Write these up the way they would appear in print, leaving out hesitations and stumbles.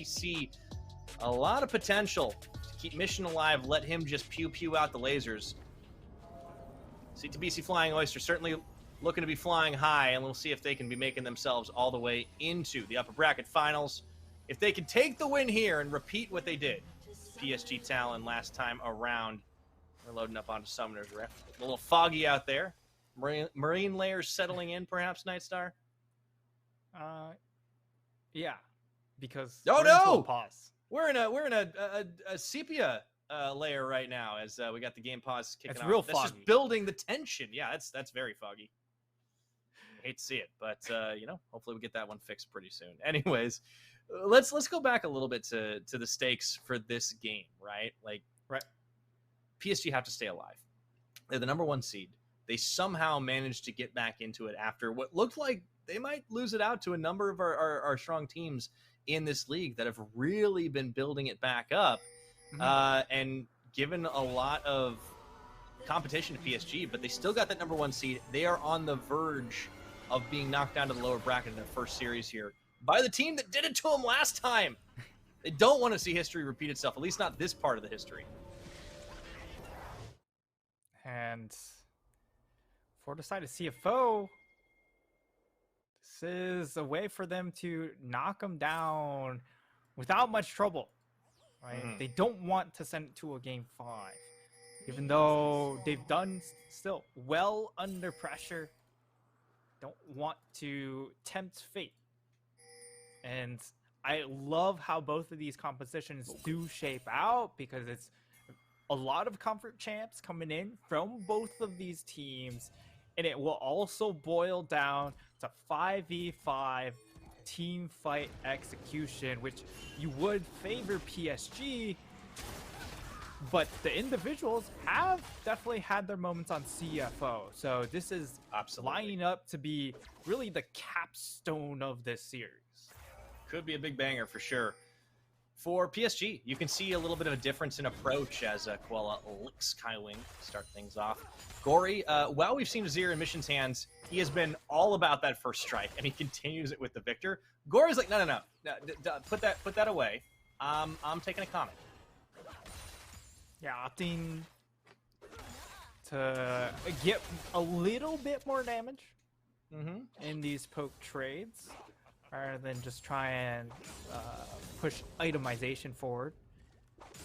see a lot of potential to keep Mission alive. Let him just pew out the lasers. CTBC flying Oyster certainly looking to be flying high, and we'll see if they can be making themselves all the way into the upper bracket finals. If they can take the win here and repeat what they did, PSG Talon last time around. We're loading up onto Summoner's Rift. A little foggy out there. Marine layers settling in, perhaps, Nightstar? Yeah, because oh no, pause. We're in a sepia layer right now as we got the game pause kicking off. Real that's foggy. Just building the tension. Yeah, that's very foggy. I hate to see it, but you know, hopefully we get that one fixed pretty soon. Anyways, let's go back a little bit to the stakes for this game, right? Like, right. PSG have to stay alive. They're the #1 seed. They somehow managed to get back into it after what looked like they might lose it out to a number of our strong teams in this league that have really been building it back up, and given a lot of competition to PSG, but they still got that #1 seed. They are on the verge of being knocked down to the lower bracket in their first series here by the team that did it to them last time. They don't want to see history repeat itself, at least not this part of the history. And for the side of CFO, this is a way for them to knock them down without much trouble. Right? They don't want to send it to a game 5, even though they've done still well under pressure. Don't want to tempt fate. And I love how both of these compositions do shape out, because it's a lot of comfort champs coming in from both of these teams, and it will also boil down to 5v5 team fight execution, which you would favor PSG, but the individuals have definitely had their moments on CFO. So this is lining up to be really the capstone of this series. Could be a big banger for sure. For PSG, you can see a little bit of a difference in approach as Koala licks Skywing to start things off. Gory, while we've seen Azir in Mission's hands, he has been all about that first strike, and he continues it with the Victor. Gory's like, no, put that away. I'm taking a comment. Yeah, opting to get a little bit more damage in these poke trades, rather than just try and push itemization forward.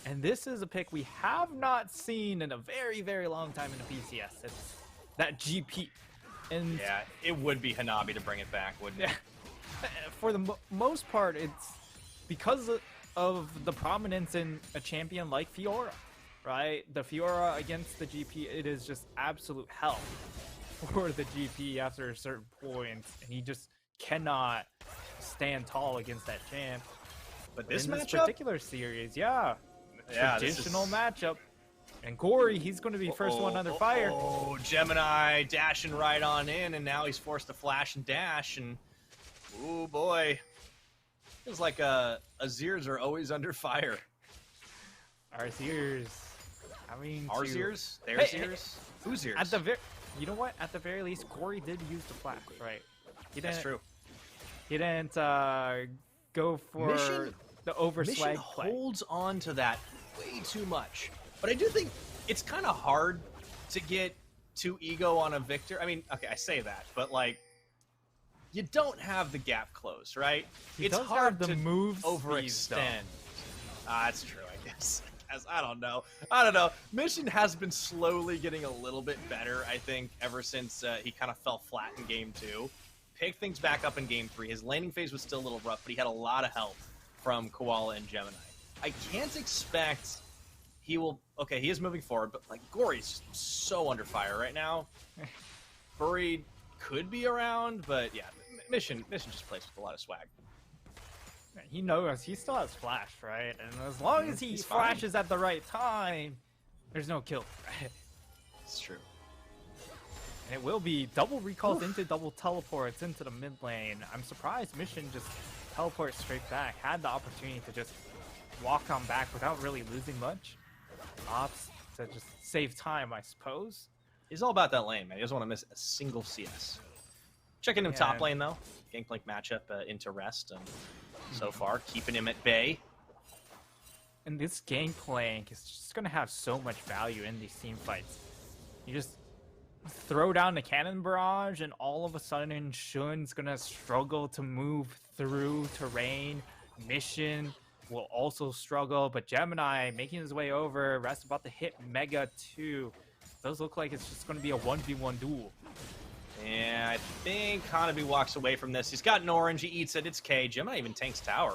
And this is a pick we have not seen in a very, very long time in the PCS. It's that GP. And yeah, it would be Hanabi to bring it back, wouldn't it? For the most part, it's because of the prominence in a champion like Fiora, right? The Fiora against the GP, it is just absolute hell for the GP after a certain point, and he just cannot stand tall against that champ. But this particular series, traditional matchup. And Gory, he's going to be first one under fire. Oh, Gemini dashing right on in, and now he's forced to flash and dash, and oh boy, feels like Azirs are always under fire. Our Azirs, I mean, our Azirs, their Azirs, whose ears? You know what? At the very least, Gory did use the flash, right? That's true. He didn't go for the overswag Mission play. Holds on to that way too much. But I do think it's kind of hard to get too ego on a Victor. I mean, okay, I say that, but like, you don't have the gap closed, right? It's hard to moves overextend. That's true, I guess. I don't know. Mission has been slowly getting a little bit better, I think, ever since he kind of fell flat in Game 2. Picked things back up in Game 3. His laning phase was still a little rough, but he had a lot of help from Koala and Gemini. I can't expect he will... Okay, he is moving forward, but like Gory's so under fire right now. Buried could be around, but yeah, Mission just plays with a lot of swag. He knows he still has flash, right? And as long as he flashes at the right time, there's no kill. It's true. And it will be double recalls into double teleports into the mid lane. I'm surprised Mission just teleports straight back. Had the opportunity to just walk on back without really losing much. Opts to just save time, I suppose. He's all about that lane, man. He doesn't want to miss a single CS. Checking him top lane, though. Gangplank matchup into rest. And so far, keeping him at bay. And this gangplank is just going to have so much value in these team fights. You just throw down the cannon barrage, and all of a sudden, Shun's going to struggle to move through terrain. Mission will also struggle, but Gemini making his way over. Rest about to hit Mega too. Does look like it's just going to be a 1v1 duel. Yeah, I think Hanabi walks away from this. He's got an orange. He eats it. It's K. Gemini even tanks tower.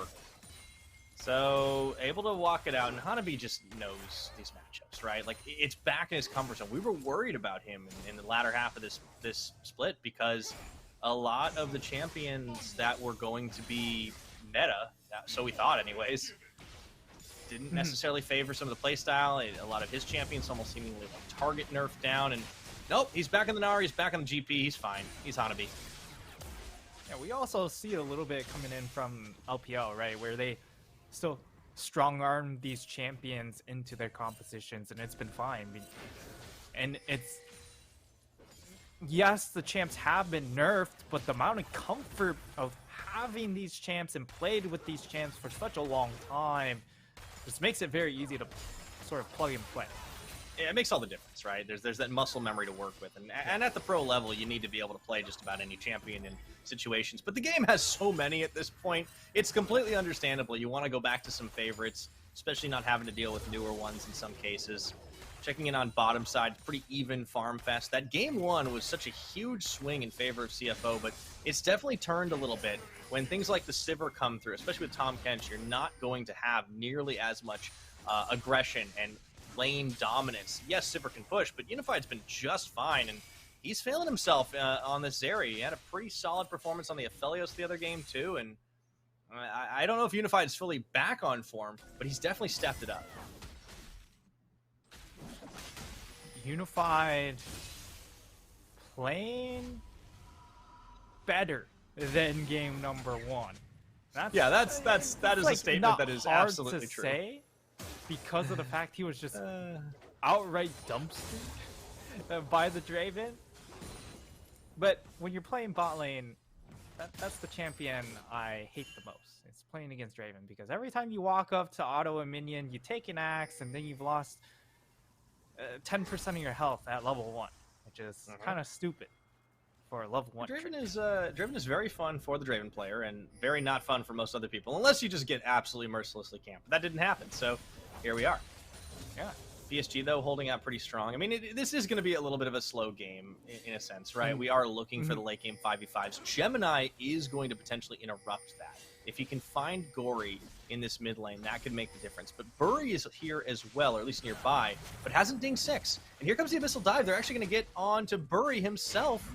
So, able to walk it out. And Hanabi just knows these matchups, right? Like, it's back in his comfort zone. We were worried about him in the latter half of this split because a lot of the champions that were going to be meta, so we thought anyways, didn't necessarily favor some of the playstyle. A lot of his champions almost seemingly like target nerfed down. And nope, he's back in the Nari. He's back on the GP. He's fine. He's Hanabi. Yeah, we also see a little bit coming in from LPL, right? Where they still strong-arm these champions into their compositions, and it's been fine. And it's... Yes, the champs have been nerfed, but the amount of comfort of having these champs and played with these champs for such a long time just makes it very easy to sort of plug and play. Yeah, it makes all the difference, right? There's that muscle memory to work with, and at the pro level, you need to be able to play just about any champion in situations. But the game has so many at this point; it's completely understandable. You want to go back to some favorites, especially not having to deal with newer ones in some cases. Checking in on bottom side, pretty even farm fest. That game one was such a huge swing in favor of CFO, but it's definitely turned a little bit when things like the Sivir come through, especially with Tom Kench. You're not going to have nearly as much aggression and lane dominance. Yes, Sivir can push, but Unified's been just fine, and he's failing himself on this area. He had a pretty solid performance on the Aphelios the other game, too, and I don't know if Unified's fully back on form, but he's definitely stepped it up. Unified playing better than game number one. That is like a statement that is absolutely true. Say because of the fact he was just outright dumpstered by the Draven. But when you're playing bot lane, that's the champion I hate the most. It's playing against Draven, because every time you walk up to auto a minion, you take an axe, and then you've lost 10% of your health at level 1, which is kind of stupid for a level 1. Draven is very fun for the Draven player and very not fun for most other people, unless you just get absolutely mercilessly camped. But that didn't happen, so here we are. Yeah. PSG, though, holding out pretty strong. I mean, this is going to be a little bit of a slow game in a sense, right? We are looking for the late game 5v5s. Gemini is going to potentially interrupt that. If he can find Gory in this mid lane, that could make the difference. But Bury is here as well, or at least nearby, but hasn't dinged 6. And here comes the Abyssal Dive. They're actually going to get on to Bury himself,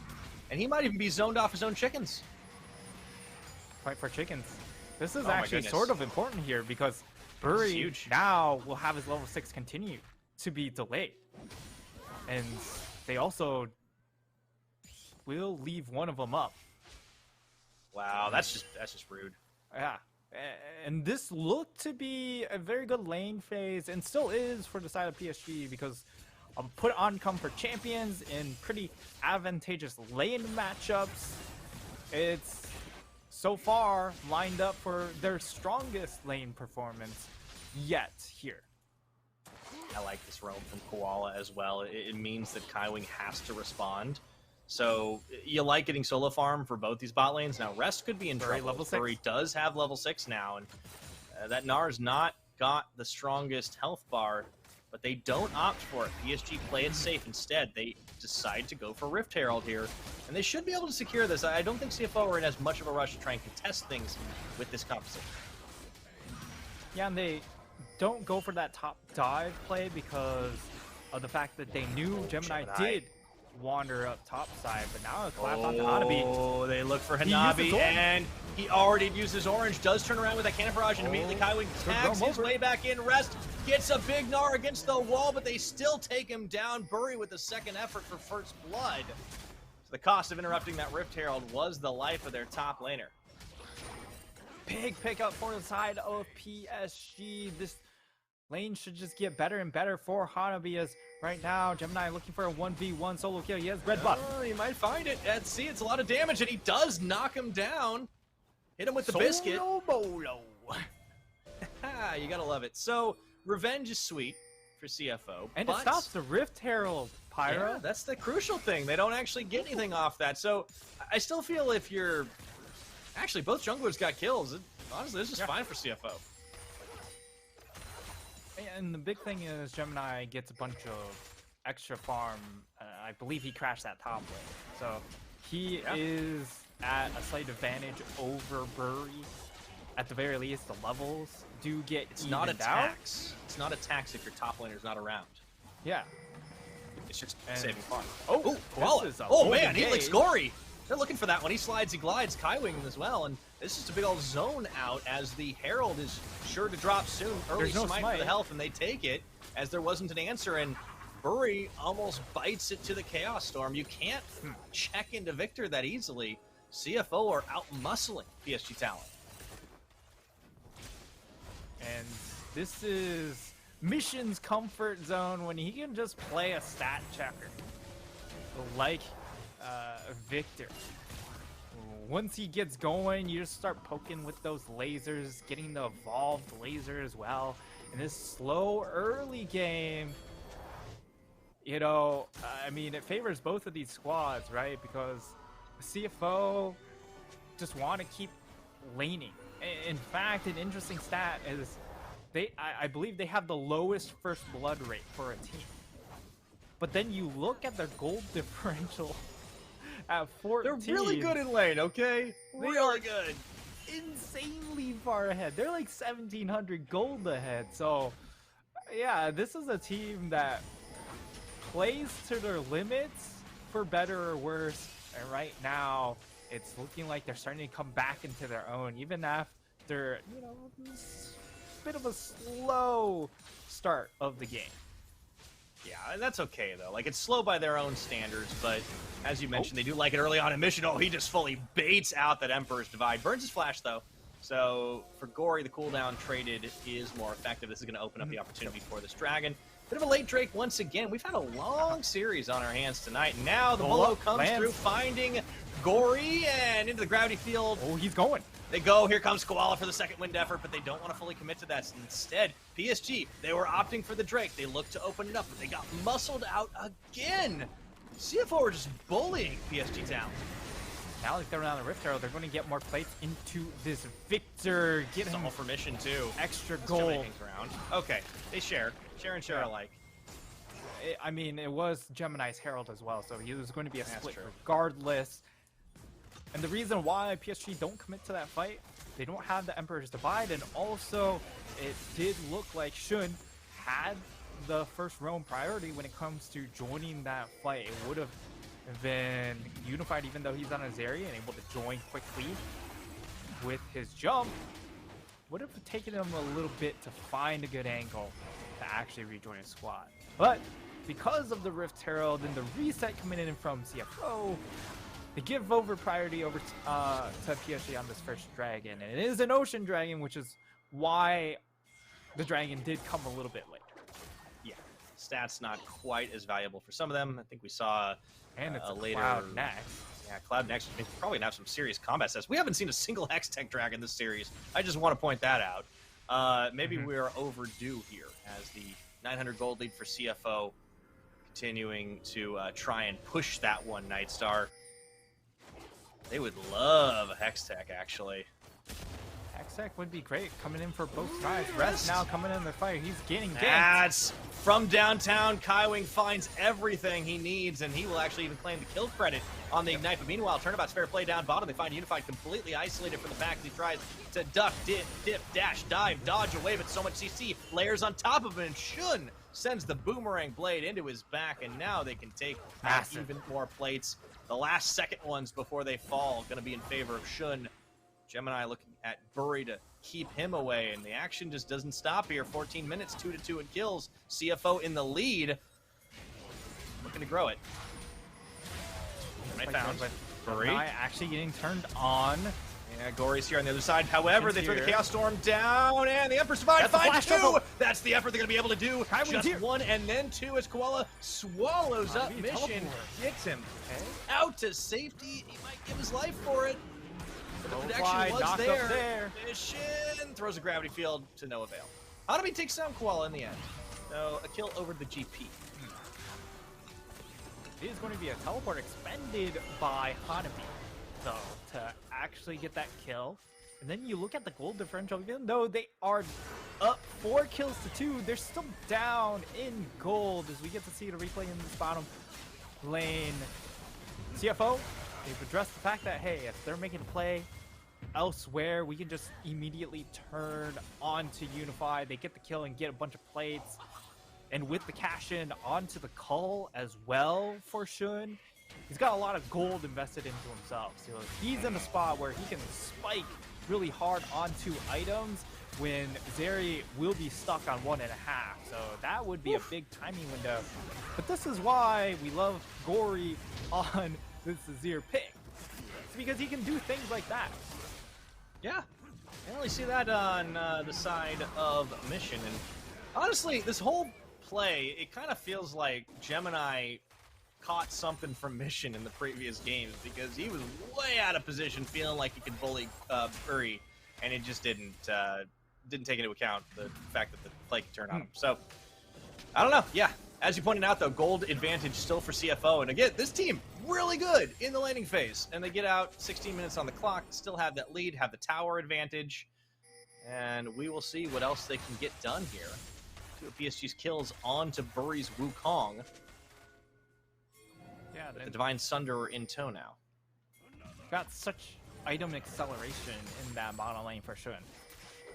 and he might even be zoned off his own chickens. Fight for chickens. This is actually sort of important here, because Bury now will have his level 6 continue to be delayed. And they also will leave one of them up. Wow, that's just rude. Yeah, and this looked to be a very good lane phase, and still is for the side of PSG, because put on comfort champions in pretty advantageous lane matchups. It's so far lined up for their strongest lane performance yet here. I like this roam from Koala as well. It means that Kaiwing has to respond. So you like getting solo farm for both these bot lanes. Now Rest could be in trouble. Level 6. He does have level 6 now, and that Nar's not got the strongest health bar, but they don't opt for it. PSG play it safe instead. They decide to go for Rift Herald here, and they should be able to secure this. I don't think CFO are in as much of a rush to try and contest things with this composition. Yeah, and they don't go for that top dive play because of the fact that they knew Gemini did wander up top side, but now it's clapped onto Hanabi. Oh, they look for Hanabi, and he already used his orange. Does turn around with that cannon barrage, and immediately Kaiwing tags his way back in. Rest gets a big Gnar against the wall, but they still take him down. Bury with the second effort for first blood. So the cost of interrupting that Rift Herald was the life of their top laner. Big pickup for the side of PSG. This lane should just get better and better for Hanabi, as right now Gemini looking for a 1v1 solo kill. He has red buff. He might find it. Let's see, it's a lot of damage, and he does knock him down. Hit him with the biscuit. Solo bolo. You gotta love it. So revenge is sweet for CFO, And but it stops the Rift Herald, Pyro. yeah, that's the crucial thing. They don't actually get anything off that. So I still feel if you're actually both junglers got kills. Honestly, this is fine for CFO. And the big thing is Gemini gets a bunch of extra farm. I believe he crashed that top lane. So he is at a slight advantage over Bury. At the very least, the levels do get It's not a evened out. tax. It's not a tax if your top laner's not around. Yeah. It's just And- saving farm. Oh, Koala. this is a Oh, golden man, he looks gauge. gory. They're looking for that one. He slides, he glides, Kaiwing as well, and this is a big old zone out as the Herald is sure to drop soon. Early There's no smite for smite. the health, and they take it as there wasn't an answer, and Bury almost bites it to the Chaos Storm. You can't check into Victor that easily. CFO are out-muscling PSG Talon. And this is Mission's comfort zone when he can just play a stat checker. Like Victor. Once he gets going, you just start poking with those lasers, getting the evolved laser as well. In this slow early game, you know, I mean, it favors both of these squads, right? Because CFO just want to keep laning. In fact, an interesting stat is I believe they have the lowest first blood rate for a team. But then you look at their gold differential at 14. They're really good in lane, okay? They are good. Insanely far ahead. They're like 1,700 gold ahead. So, yeah, this is a team that plays to their limits for better or worse. And right now, it's looking like they're starting to come back into their own, even after, you know, this bit of a slow start of the game. Yeah, that's okay, though. Like, it's slow by their own standards, but as you mentioned, they do like it early on in Mission. Oh, he just fully baits out that Emperor's Divide. Burns his flash, though. So, for Gory, the cooldown traded is more effective. This is going to open up the opportunity for this Dragon. Bit of a late Drake once again. We've had a long series on our hands tonight. Now the Bolo comes through, finding Gory, and into the gravity field. Oh, he's going. They go. Here comes Koala for the second wind effort, but they don't want to fully commit to that. Instead, PSG, they were opting for the Drake. They looked to open it up, but they got muscled out again. CFO were just bullying PSG Talon. Now that they're around the Rift Herald, they're going to get more plates into this Victor. Get him all for mission, too. Extra gold. Around. Okay, they share. Share and share alike. I mean, it was Gemini's Herald as well, so he was going to be a split true. regardless. And the reason why PSG don't commit to that fight, they don't have the Emperor's Divide, and also it did look like Shun had the first roam priority when it comes to joining that fight. It would have been unified even though he's on a Zarya and able to join quickly with his jump. Would have taken him a little bit to find a good angle to actually rejoin his squad. But because of the Rift Herald and the reset coming in from CFO, they give over priority over to PSG on this first dragon. And it is an ocean dragon, which is why the dragon did come a little bit later. Yeah, stats not quite as valuable for some of them. I think we saw And it's a later Cloud next. Yeah, Cloud next means we're probably gonna have some serious combat sets. We haven't seen a single Hextech dragon this series. I just want to point that out. Maybe we're overdue here as the 900 gold lead for CFO continuing to try and push that one, Nightstar. They would love a Hextech, actually. Hextech would be great coming in for both sides. Rest now coming in the fight. He's getting ganked. That's from downtown. Kaiwing finds everything he needs, and he will actually even claim the kill credit on the Ignite. But meanwhile, Turnabout's fair play down bottom. They find Unified completely isolated from the back as he tries to duck, dip, dash, dive, dodge away, but so much CC layers on top of him, and Shun sends the boomerang blade into his back, and now they can take even more plates. The last second ones before they fall going to be in favor of Shun. Gemini looking at Bury to keep him away, and the action just doesn't stop here. 14 minutes, 2-2 in kills. CFO in the lead. Looking to grow it. I found Bury. Actually getting turned on. Yeah, Gory's here on the other side. However, they throw the Chaos Storm down, and the Emperor's Divide That's finds two. That's the effort they're going to be able to do. Just here. one and then two as Koala swallows up Mission. Gets him out to safety. He might give his life for it. But the Low protection fly, was knocked up there. Mission throws a gravity field to no avail. Hanami takes down Koala in the end. So a kill over the GP. It is going to be a teleport expended by Hanami, though, to actually get that kill. And then you look at the gold differential, even though they are up 4 kills to 2, they're still down in gold as we get to see the replay in this bottom lane. CFO, they've addressed the fact that, hey, if they're making a play elsewhere, we can just immediately turn on to Unify. They get the kill and get a bunch of plates. And with the cash in onto the cull as well for Shun, he's got a lot of gold invested into himself. So he's in a spot where he can spike really hard onto items when Zeri will be stuck on 1.5. So that would be a big timing window. But this is why we love Gory on this Azir pick. It's because he can do things like that. Yeah, I only see that on the side of Mission. And honestly, this whole play, it kind of feels like Gemini caught something from Mission in the previous games because he was way out of position, feeling like he could bully Uri, and it just didn't take into account the fact that the play could turn on him. So, I don't know. Yeah, as you pointed out, though, gold advantage still for CFO. And again, this team, really good in the laning phase. And they get out 16 minutes on the clock, still have that lead, have the tower advantage. And we will see what else they can get done here. Two of PSG's kills onto Buri's Wukong. Yeah, The Divine Sunder in tow now. Got such item acceleration in that bottom lane for Shun.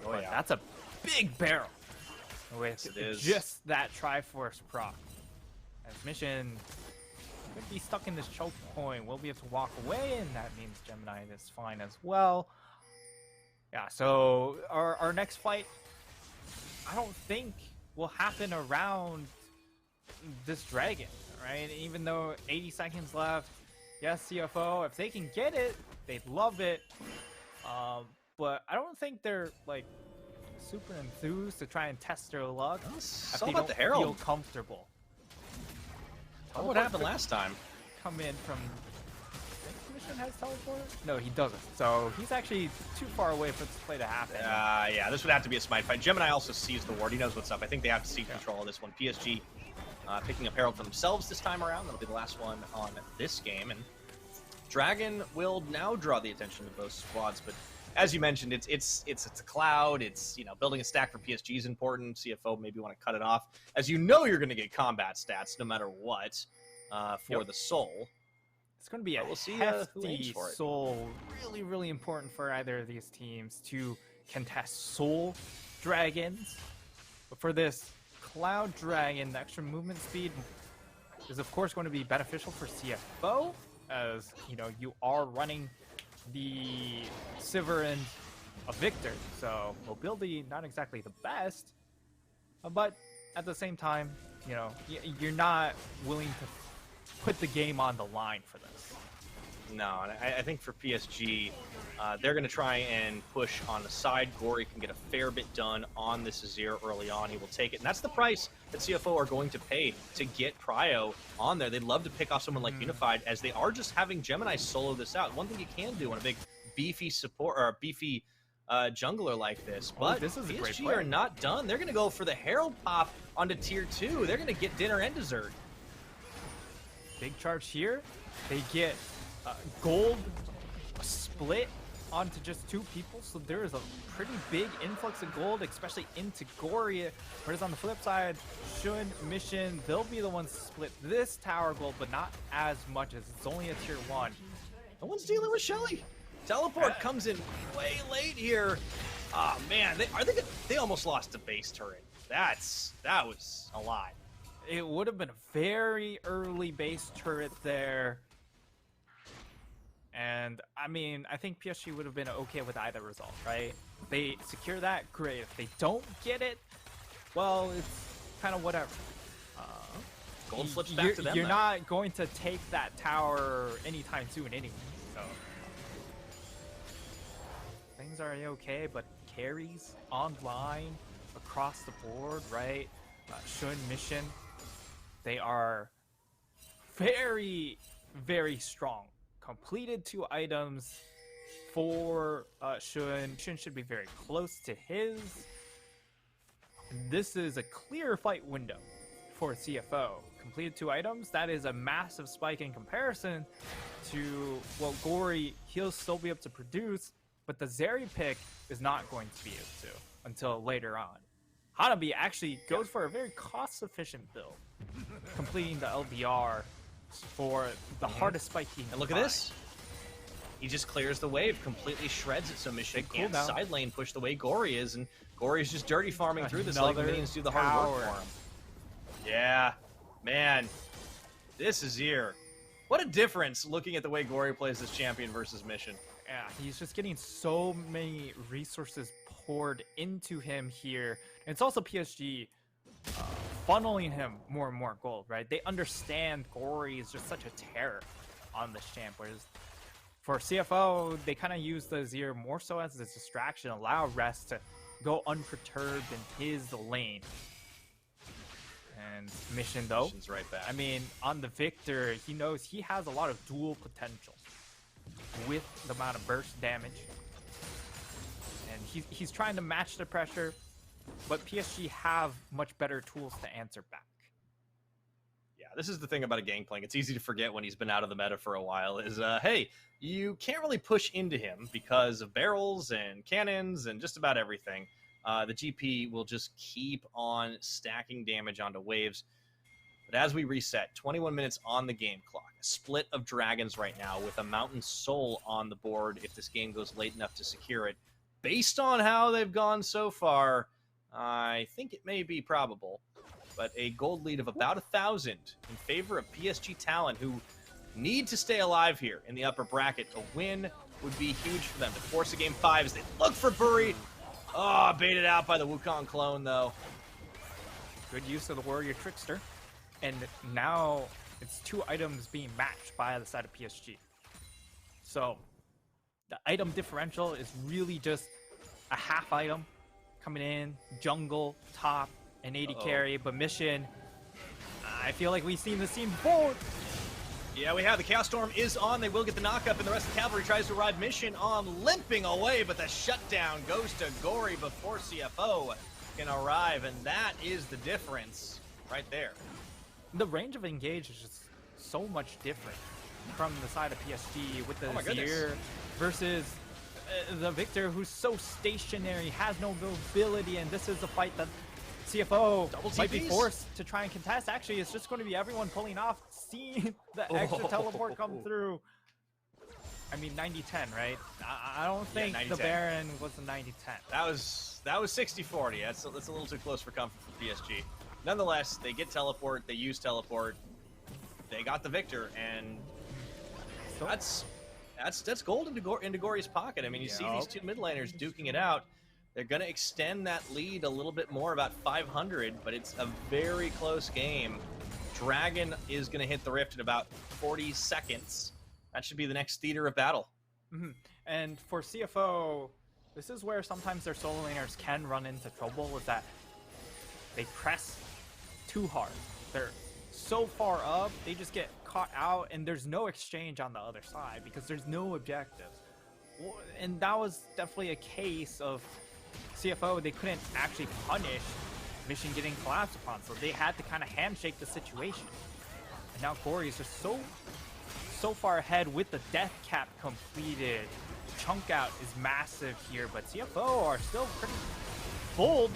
Oh, yeah. That's a big barrel with just that Triforce proc. As Mission could be stuck in this choke point, we'll be able to walk away, and that means Gemini is fine as well. Yeah, so our next fight, I don't think will happen around this dragon, right? Even though 80 seconds left, yes, CFO, if they can get it, they'd love it. But I don't think they're like super enthused to try and test their luck. How about the Herald? Feel comfortable. What happened last time? Come in from. Mission has teleport? No, he doesn't. So he's actually too far away for this play to happen. Yeah, this would have to be a smite fight. Gemini also sees the ward. He knows what's up. I think they have to seek control of this one. PSG picking up Herald for themselves this time around. That'll be the last one on this game. And Dragon will now draw the attention of both squads. But as you mentioned, it's a cloud. It's, you know, building a stack for PSG is important. CFO maybe want to cut it off. As you know, you're going to get combat stats no matter what for the soul. It's going to be a hefty soul. Really, really important for either of these teams to contest soul dragons. But for this cloud dragon, the extra movement speed is of course going to be beneficial for CFO, as you know you are running the Sivir and a Victor, so mobility not exactly the best, but at the same time, you know, you're not willing to put the game on the line for this. No, and I think for PSG, they're going to try and push on the side. Gory can get a fair bit done on this Azir early on. He will take it, and that's the price that CFO are going to pay to get Prio on there. They'd love to pick off someone like Unified, as they are just having Gemini solo this out. One thing you can do on a big beefy support or a beefy jungler like this, but this is a great PSG play. are not done. They're going to go for the Herald pop onto tier 2. They're going to get dinner and dessert. Big charge here. They get gold split onto just 2 people, so there is a pretty big influx of gold, especially into Gory. Whereas on the flip side, Shun, Mission, they'll be the ones to split this tower gold, but not as much, as it's only a tier 1. No one's dealing with Shelly. Teleport comes in way late here. Oh man, they almost lost the base turret. That was a lot. It would have been a very early base turret there. And, I mean, I think PSG would have been okay with either result, right? If they secure that, great. If they don't get it, well, it's kind of whatever. Gold flips back to them. You're not going to take that tower anytime soon anyway, so. Things are okay, but carries online across the board, right? Shun, Mission, they are very, very strong. Completed 2 items, for Shun. Shun should be very close to his. This is a clear fight window for CFO. Completed 2 items. That is a massive spike in comparison to what Gory, he'll still be able to produce, but the Zeri pick is not going to be able to until later on. Hanabi actually goes for a very cost-efficient build, completing the LBR for the hardest spike he can And look find. at this. He just clears the wave, completely shreds it, so Mission can't side lane push the way Gory is, and Gory's just dirty farming through this, letting minions do the hard work for him. Yeah, man, this is here. What a difference looking at the way Gory plays this champion versus Mission. Yeah, he's just getting so many resources poured into him here. And it's also PSG funneling him more and more gold, right? They understand Gory is just such a terror on this champ, whereas for CFO, they kind of use the Azir more so as a distraction, allow Rest to go unperturbed in his lane. And Mission, though, Mission's right back. I mean, on the Victor, he knows he has a lot of dual potential with the amount of burst damage. And he's trying to match the pressure, but PSG have much better tools to answer back. Yeah, this is the thing about a Gangplank. It's easy to forget when he's been out of the meta for a while is, hey, you can't really push into him because of barrels and cannons and just about everything. The GP will just keep on stacking damage onto waves. But as we reset, 21 minutes on the game clock, a split of dragons right now with a Mountain Soul on the board if this game goes late enough to secure it. Based on how they've gone so far, I think it may be probable. But a gold lead of about 1,000 in favor of PSG Talon, who need to stay alive here in the upper bracket. A win would be huge for them to force a game 5 as they look for Bury. Oh, baited out by the Wukong clone, though. Good use of the Warrior Trickster. And now it's 2 items being matched by the side of PSG. So the item differential is really just a half item coming in, jungle, top, and 80 carry. But Mission, I feel like we've seen this scene before. Yeah, we have. The Chaos Storm is on. They will get the knockup, and the rest of the cavalry tries to arrive. Mission on, limping away, but the shutdown goes to Gory before CFO can arrive, and that is the difference right there. The range of engage is just so much different from the side of PSG with the Azir versus the Victor, who's so stationary, has no mobility, and this is a fight that CFO might be forced to try and contest. Actually, it's just going to be everyone pulling off, seeing the extra teleport come through. I mean, 90-10, right? I don't think the Baron was a 90-10. That was 60-40. That's a little too close for comfort for PSG. Nonetheless, they get teleport. They use teleport. They got the Victor, and that's gold into Gory's pocket. I mean, you see these 2 mid laners duking it out. They're going to extend that lead a little bit more, about 500, but it's a very close game. Dragon is going to hit the rift in about 40 seconds. That should be the next theater of battle. And for CFO, this is where sometimes their solo laners can run into trouble, with that they press too hard. They're so far up, they just get caught out, and there's no exchange on the other side because there's no objectives. And that was definitely a case of CFO. They couldn't actually punish Mission getting collapsed upon, so they had to kind of handshake the situation. And now Gory is just so far ahead with the death cap completed. The chunk out is massive here, but CFO are still pretty bold.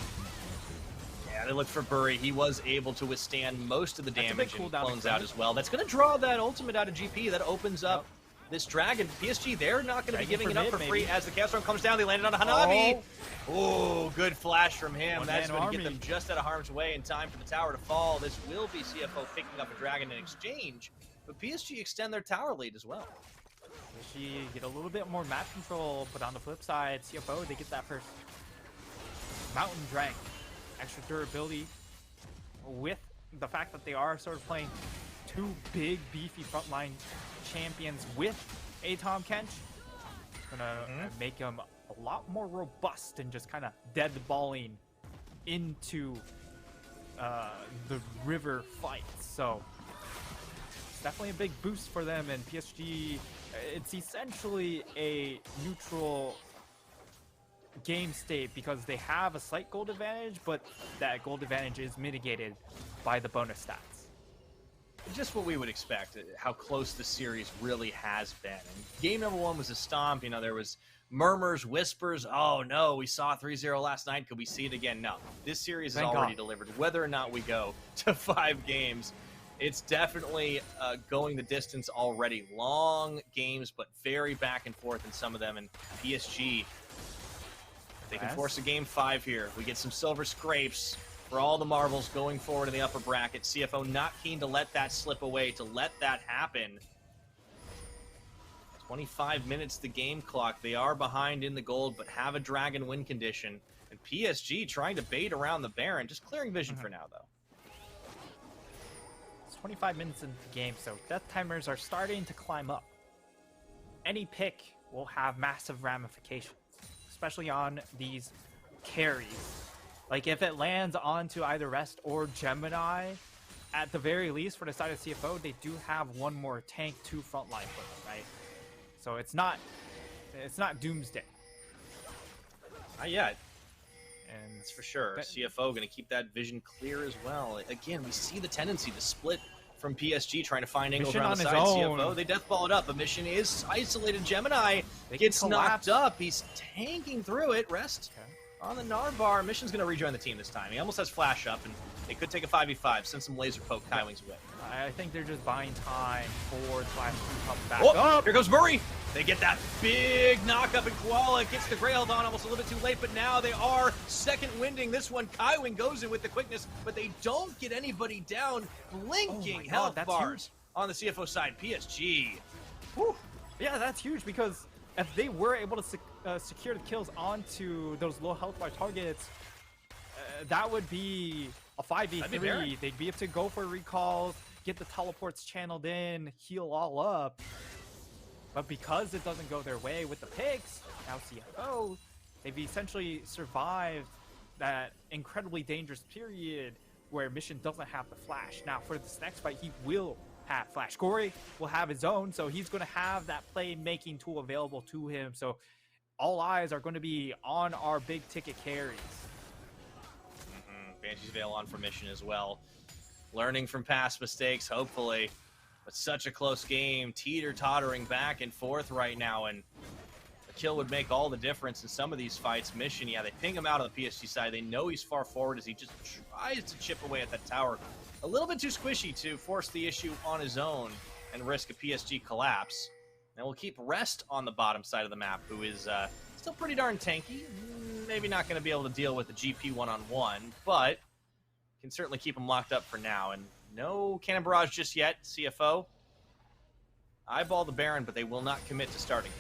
Yeah, they look for Bury. He was able to withstand most of the damage and cooldown clones out as well. That's going to draw that ultimate out of GP. That opens up this Dragon. PSG, they're not going to be giving it up for free as the Chaos Storm comes down. They landed on a Hanabi. Oh, good flash from him. That's going to get them just out of harm's way in time for the tower to fall. This will be CFO picking up a Dragon in exchange, but PSG extend their tower lead as well. PSG get a little bit more map control, but on the flip side, CFO, they get that first Mountain Dragon. Extra durability with the fact that they are sort of playing 2 big, beefy frontline champions with a Tahm Kench. Gonna make them a lot more robust and just kind of dead-balling into the river fight. So definitely a big boost for them, and PSG, it's essentially a neutral game state because they have a slight gold advantage, but that gold advantage is mitigated by the bonus stats. Just what we would expect, how close the series really has been. And game number 1 was a stomp. You know, there was murmurs, whispers, oh no, we saw 3-0 last night, could we see it again? No, this series is already delivered. Whether or not we go to 5 games, it's definitely going the distance already. Long games, but very back and forth in some of them. And PSG, if they can force a game 5 here, we get some silver scrapes for all the marbles going forward in the upper bracket. CFO not keen to let that slip away, to let that happen. 25 minutes the game clock. They are behind in the gold, but have a dragon win condition. And PSG trying to bait around the Baron, just clearing vision for now, though. It's 25 minutes into the game, so death timers are starting to climb up. Any pick will have massive ramifications, especially on these carries. Like, if it lands onto either Rest or Gemini, at the very least, for the side of CFO, they do have one more tank to frontline for them, right? So it's not doomsday. Not yet. And that's for sure. CFO going to keep that vision clear as well. Again, we see the tendency to split from PSG, trying to find angles around the side. CFO, they death ball it up. A mission is isolated. Gemini gets knocked up. He's tanking through it. Rest on the Narvar. Mission's going to rejoin the team this time. He almost has flash up, and they could take a 5v5. Send some laser poke Kaiwing's way. I think they're just buying time for Flash to come back up. Here goes Murray. They get that big knock up, and Koala gets the Grey on almost a little bit too late, but now they are second winding this one. Kaiwing goes in with the quickness, but they don't get anybody down. Blinking health bars on the CFO side. PSG. Whew. Yeah, that's huge, because if they were able to secure the kills onto those low health bar targets, that would be a 5v3. They'd be able to go for recalls, get the teleports channeled in, heal all up. But because it doesn't go their way with the picks, now CFO, they've essentially survived that incredibly dangerous period where Mission doesn't have the flash. Now for this next fight, he will have flash. Gory will have his own, so he's going to have that play-making tool available to him. So all eyes are going to be on our big ticket carries. Banshee's Veil on for Mission as well. Learning from past mistakes, hopefully. But such a close game, teeter-tottering back and forth right now, and a kill would make all the difference in some of these fights. Mission, yeah, they ping him out on the PSG side. They know he's far forward as he just tries to chip away at that tower. A little bit too squishy to force the issue on his own and risk a PSG collapse. And we'll keep Rest on the bottom side of the map, who is still pretty darn tanky. Maybe not going to be able to deal with the GP one-on-one, but can certainly keep him locked up for now. And no Cannon Barrage just yet. CFO eyeball the Baron, but they will not commit to starting.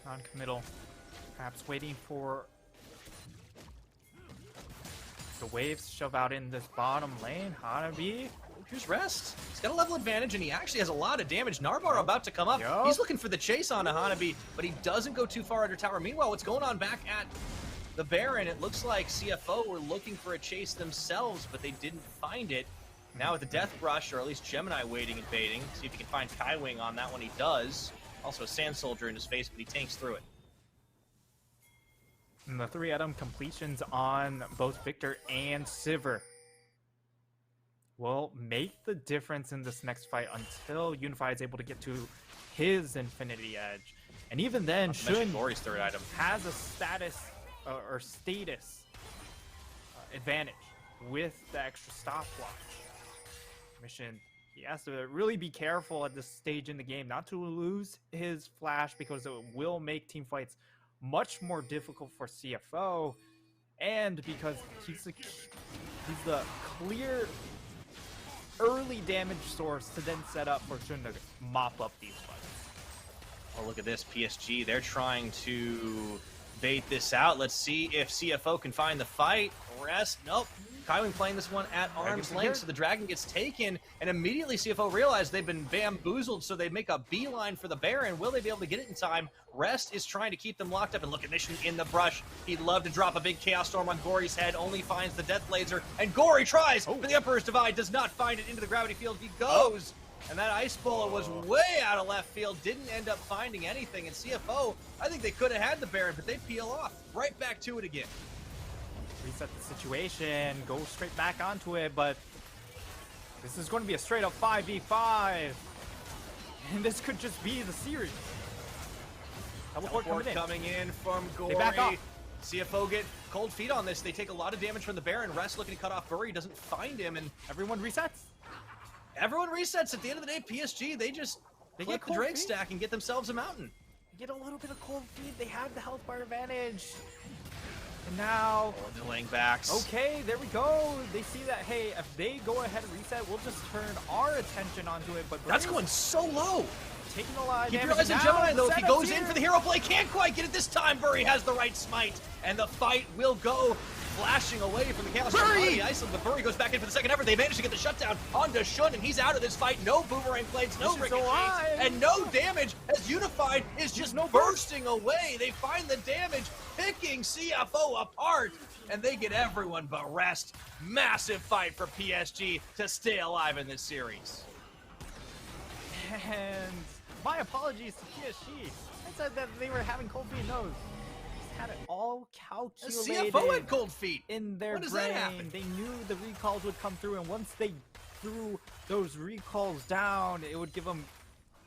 Non-committal. Perhaps waiting for the waves to shove out in this bottom lane. Hanabi. Here's Rest. He's got a level advantage, and he actually has a lot of damage. Narvar about to come up. He's looking for the chase on Hanabi, but he doesn't go too far under tower. Meanwhile, what's going on back at the Baron? It looks like CFO were looking for a chase themselves, but they didn't find it. Now with the Death Brush, or at least Gemini waiting and baiting. See if he can find Kaiwing on that one. He does. Also a Sand Soldier in his face, but he tanks through it. And the 3-item completions on both Victor and Sivir will make the difference in this next fight until Unify is able to get to his Infinity Edge. And even then, Shun Gory's 3rd item has a status advantage with the extra stopwatch. Mission, he has to really be careful at this stage in the game not to lose his flash, because it will make team fights much more difficult for CFO, and because he's the clear early damage source to then set up for Shun to mop up these fights. Oh, look at this. PSG, they're trying to bait this out. Let's see if CFO can find the fight. Rest, nope, Kaiwing playing this one at arm's length, so the Dragon gets taken, and immediately CFO realize they've been bamboozled, so they make a beeline for the Baron. Will they be able to get it in time? Rest is trying to keep them locked up, and look at Mission in the brush. He'd love to drop a big Chaos Storm on Gory's head, only finds the Death Laser, and Gory tries, but the Emperor's Divide does not find it into the gravity field. He goes, and that Ice Bullet was way out of left field, didn't end up finding anything, and CFO, I think they could have had the Baron, but they peel off. Right back to it again. Reset the situation, go straight back onto it, but this is going to be a straight up 5v5. And this could just be the series. Teleport coming in from Gory. They back off. CFO get cold feet on this. They take a lot of damage from the Baron. Rest looking to cut off Bury, doesn't find him, and everyone resets. Everyone resets. At the end of the day, PSG, they flip the Drake stack and get themselves a mountain. Get a little bit of cold feet. They have the health bar advantage. And now, delaying backs. Okay, there we go. They see that, hey, if they go ahead and reset, we'll just turn our attention onto it. But that's going so low. Taking a lot of damage. Keep your eyes on Gemini, though. If he goes in for the hero play, can't quite get it this time. Bury has the right smite, and the fight will go flashing away from the Chaos Storm. The Iceland, but Bury goes back in for the second effort. They managed to get the shutdown onto Shun, and he's out of this fight. No boomerang blades, no ricochets, and no damage as Unified is just bursting away. They find the damage, picking CFO apart, and they get everyone but Rest. Massive fight for PSG to stay alive in this series. And my apologies to PSG. I said that they were having cold feet. No, had it all calculated. CFO had cold feet in their brain. They knew the recalls would come through, and once they threw those recalls down, it would give them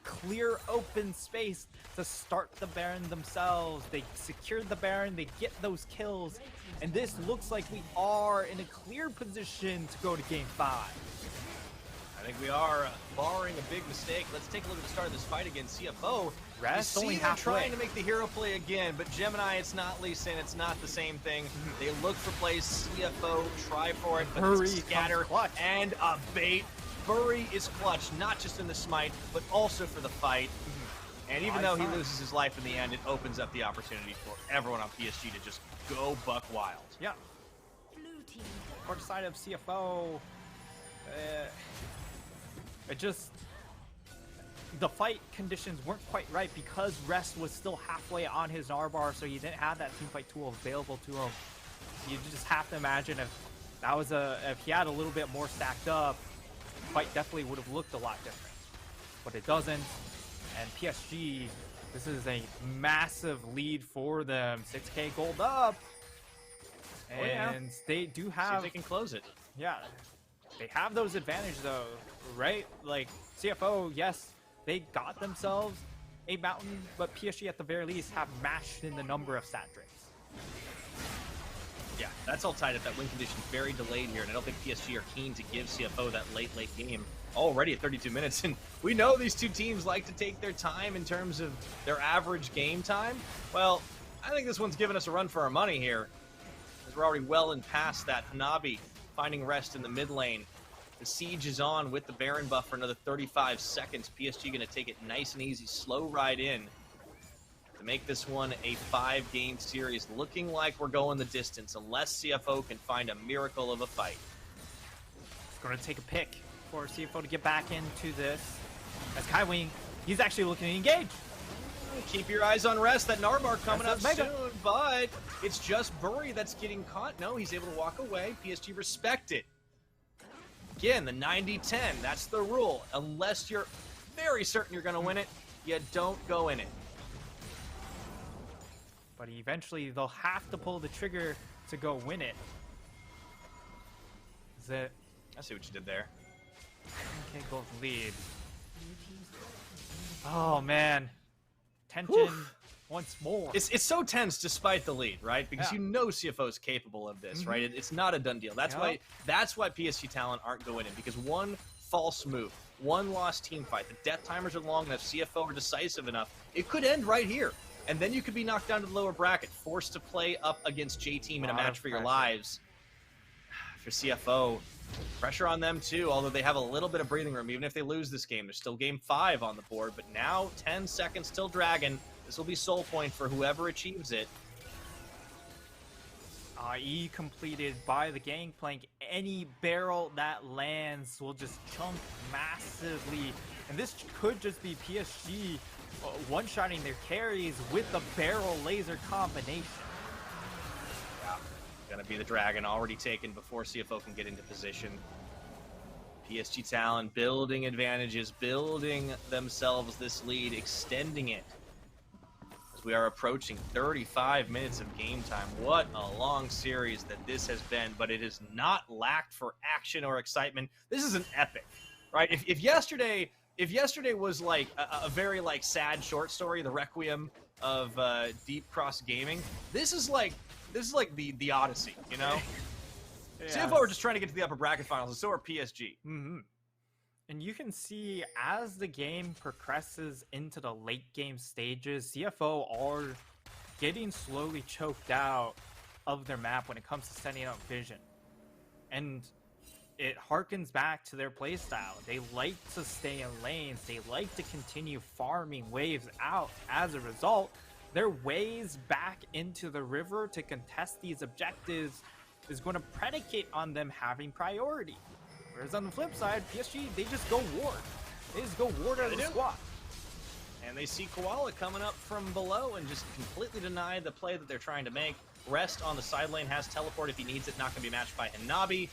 clear open space to start the Baron themselves. They secured the Baron, they get those kills, and this looks like we are in a clear position to go to Game 5. I think we are, barring a big mistake. Let's take a look at the start of this fight against CFO. Rest only trying to make the hero play again, but Gemini, it's not Lee Sin, it's not the same thing. They look for plays, CFO, try for it, but Bury scatter and a bait. Bury is clutch, not just in the smite, but also for the fight. And even though he loses his life in the end, it opens up the opportunity for everyone on PSG to just go buck wild. Yeah. For the side of CFO, the fight conditions weren't quite right because Rest was still halfway on his R-bar, so you didn't have that teamfight tool available to him. You just have to imagine if that was if he had a little bit more stacked up, the fight definitely would have looked a lot different. But it doesn't, and PSG, this is a massive lead for them. 6K gold up, and they do have. See if they can close it. Yeah. They have those advantages though, right? Like CFO, yes, they got themselves a mountain, but PSG at the very least have matched in the number of stat drakes. Yeah, that's all tied up. That win condition very delayed here, and I don't think PSG are keen to give CFO that late game already at 32 minutes. And we know these two teams like to take their time in terms of their average game time. Well, I think this one's giving us a run for our money here, as we're already well and past that. Hanabi finding Rest in the mid lane. The siege is on with the Baron buff for another 35 seconds. PSG going to take it nice and easy, slow ride in to make this one a 5-game series. Looking like we're going the distance unless CFO can find a miracle of a fight. It's going to take a pick for CFO to get back into this. As Kaiwing, he's actually looking to engage. Keep your eyes on Rest. That Narbar coming up soon, but it's just Bury that's getting caught. No, he's able to walk away. PSG respect it. Again, the 90-10, that's the rule. Unless you're very certain you're going to win it, you don't go in it. But eventually, they'll have to pull the trigger to go win it. Is it? I see what you did there. Okay, gold lead. Oh, man. Tension. Oof. Once more. It's so tense despite the lead, right? Because you know CFO is capable of this, right? It's not a done deal. That's why PSG Talon aren't going in, because one false move, one lost team fight, the death timers are long enough, CFO are decisive enough, it could end right here. And then you could be knocked down to the lower bracket, forced to play up against J-Team in a match for your lives. For CFO, pressure on them too, although they have a little bit of breathing room. Even if they lose this game, there's still game 5 on the board, but now 10 seconds till Dragon. This will be soul point for whoever achieves it. E completed by the Gangplank. Any barrel that lands will just chunk massively. And this could just be PSG one-shotting their carries with the barrel laser combination. Yeah, gonna be the Dragon already taken before CFO can get into position. PSG Talon building advantages, building themselves this lead, extending it. As we are approaching 35 minutes of game time. What a long series that this has been, but it has not lacked for action or excitement. This is an epic, right? If yesterday was like a very like sad short story, the Requiem of Deep Cross Gaming, this is like the Odyssey, you know? Yeah. CFO are just trying to get to the upper bracket finals, and so are PSG. Mm-hmm. And you can see as the game progresses into the late game stages, CFO are getting slowly choked out of their map when it comes to setting up vision. And it harkens back to their playstyle. They like to stay in lanes. They like to continue farming waves out. As a result, their ways back into the river to contest these objectives is going to predicate on them having priority. Whereas on the flip side, PSG, they just go ward. They just go ward as a squad. And they see Koala coming up from below and just completely deny the play that they're trying to make. Rest on the side lane has teleport if he needs it, not going to be matched by Hanabi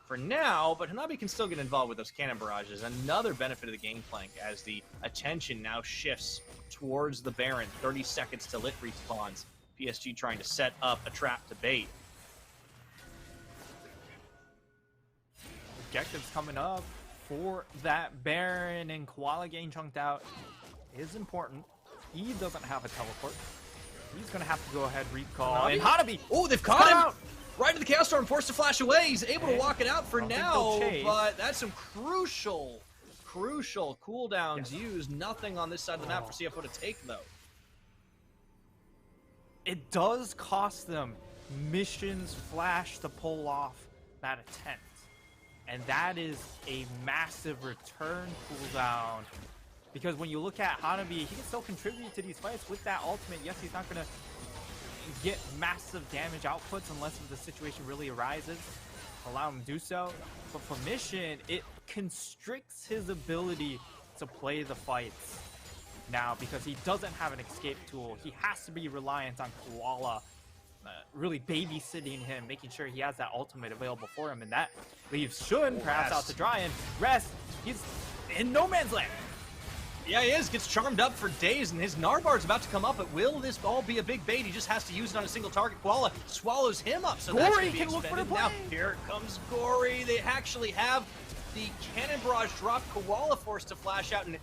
for now, but Hanabi can still get involved with those cannon barrages. Another benefit of the Gangplank as the attention now shifts towards the Baron. 30 seconds till it respawns. PSG trying to set up a trap to bait. Objectives coming up for that Baron, and Koala getting chunked out is important. He doesn't have a teleport. He's going to have to go ahead recall. Hanabi? And Hanabi! Oh, they've caught him! Right into the Chaos Storm, forced to flash away. He's able to walk it out for now, but that's some crucial cooldowns used. Nothing on this side of the map for CFO to take, though. It does cost them missions flash to pull off that attempt. And that is a massive return cooldown. Because when you look at Hanabi, he can still contribute to these fights with that ultimate. Yes, he's not going to get massive damage outputs unless the situation really arises. Allow him to do so. But for mission, it constricts his ability to play the fights now because he doesn't have an escape tool. He has to be reliant on Koala really babysitting him, making sure he has that ultimate available for him, and that leaves Shun perhaps out to dry. And Rest, he's in no man's land. Yeah, he is. Gets charmed up for days, and his Narbard's about to come up, but will this all be a big bait? He just has to use it on a single target. Koala swallows him up, so that's going to be expended. Now, here comes Gory. They actually have the Cannon Barrage drop. Koala forced to flash out, and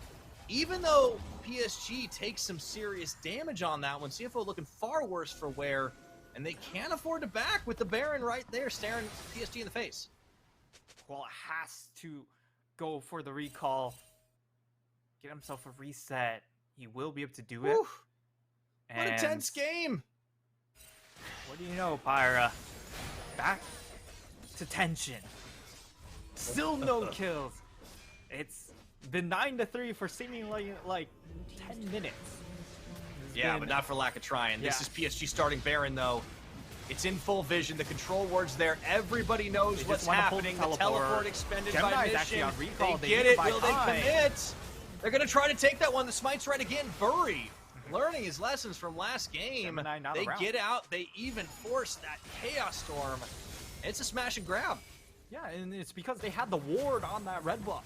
even though PSG takes some serious damage on that one, CFO looking far worse for wear, and they can't afford to back with the Baron right there staring PSG in the face. Koala has to go for the recall. Get himself a reset. He will be able to do it. What a tense game. What do you know, Pyra? Back to tension. Still no kills. It's been 9-3 for seemingly like 10 minutes. Yeah, but not for lack of trying. This is PSG starting Baron, though. It's in full vision. The control ward's there. Everybody knows what's happening. The teleport expended by Mission. They get it. Will they commit? They're going to try to take that one. The smite's right again. Bury, learning his lessons from last game. They get out. They even force that Chaos Storm. It's a smash and grab. Yeah, and it's because they had the ward on that red buff.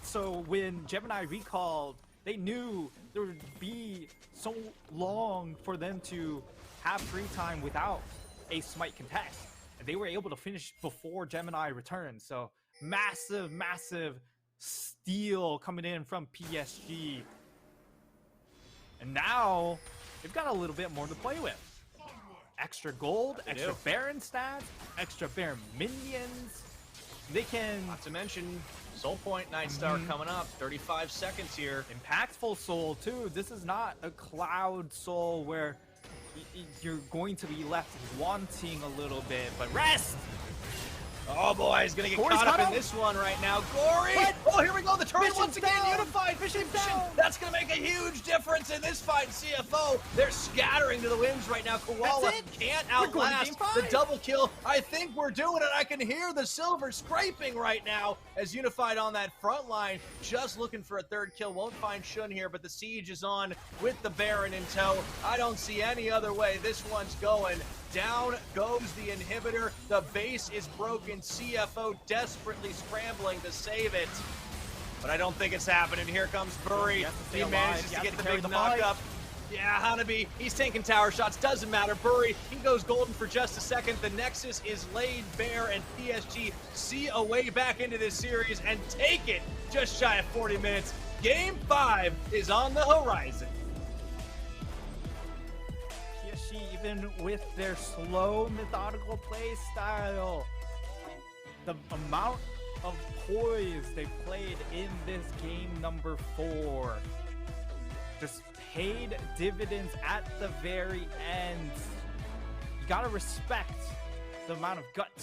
So when Gemini recalled, they knew there would be so long for them to have free time without a smite contest. And they were able to finish before Gemini returned. So massive, massive steal coming in from PSG. And now they've got a little bit more to play with. Extra gold, extra Baron stats, extra Baron minions. They can... Not to mention Soul Point Night Star coming up. 35 seconds here. Impactful Soul too. This is not a Cloud Soul where you're going to be left wanting a little bit. But Rest! Oh boy, he's gonna get Gory's caught up got in him. this one right now. Gory! What? Oh, here we go. The turn Mission's once again down. unified. Mission's Mission. down. That's gonna make a huge difference in this fight. CFO, they're scattering to the winds right now. Koala That's it. can't We're going to outlast game 5. the double kill. I think we're doing it. I can hear the silver scraping right now as Unified on that front line, just looking for a third kill. Won't find Shun here, but the siege is on with the Baron in tow. I don't see any other way this one's going. Down goes the inhibitor. The base is broken. CFO desperately scrambling to save it. But I don't think it's happening. Here comes Bury. He manages to get the big knock up. Yeah, Hanabi, he's taking tower shots. Doesn't matter. Bury, he goes golden for just a second. The Nexus is laid bare, and PSG see a way back into this series and take it just shy of 40 minutes. Game 5 is on the horizon. PSG, even with their slow, methodical play style, the amount of poise they played in this game number 4 just paid dividends at the very end. You gotta respect the amount of guts